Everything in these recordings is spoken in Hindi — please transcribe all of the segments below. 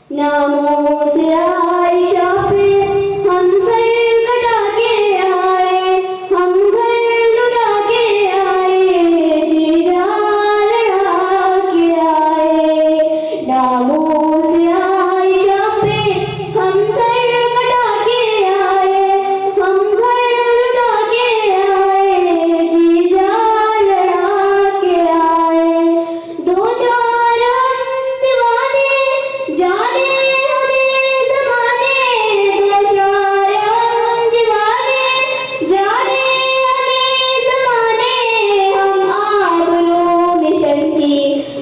नामों से आयशा पे हम सर कटा के आए, हम घर लुटा के आए, जी जान लड़ा के आए। नामों से आयशा पे हम सर कटा के आए, हम घर लुटा के आए, जी जान लड़ा के आए। दो चार हम दीवाने जाने हमें ज़माने, दो चार हम दीवाने जाने हमें ज़माने। हम आबरू मिशन की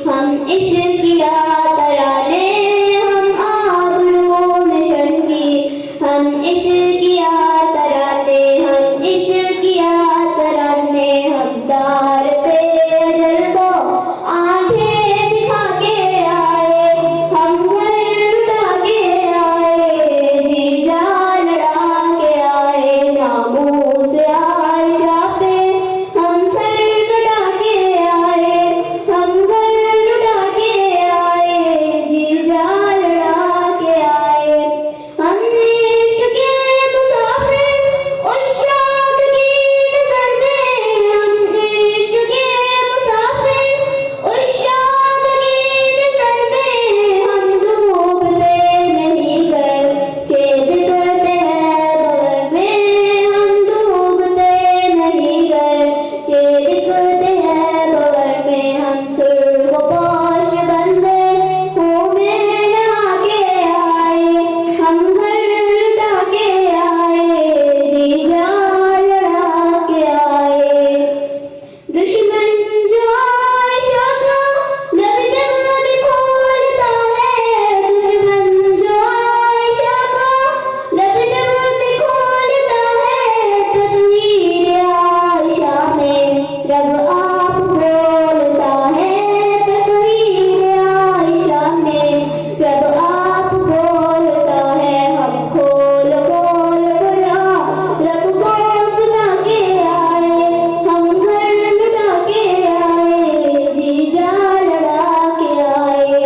हम इश्क किया तराने, हम आबरू मिशन की हम इश्क किया तराने, हम इश्क किया तराने। हकदार पे अजल को आंखें दिखा के आए, हम घर लुटा के आए, जी जान लड़ा के आए। नामों से आयशा पे हम सर कटा के आए, हम घर लुटा के आए, जी जान लड़ा के आए। हमने इश्क के मुसाफिर उस शाद की नजर में, हमने इश्क के मुसाफिर उस शाद की नजर में। हम डूबते नहीं गए, छेद करते हैं बगर में, हम डूबते नहीं गए, छेद करते हैं बगर में। हम सुर्खपोश बंदे खून में नहा के आए, हम घर लुटा के आए, जी जान लड़ा के आए। दुश्मन जो आयशा का लब जब भी खोलता है, दुश्मन जो आयशा का लब जब भी खोलता है, तकदीर आयशा में रब आप बोलता है, तकदीर आयशा में रब आप बोलता है। हम खोल खोल कर रब को सुना के आए, हम घर लुटा के आए, जी जान लड़ा के आए।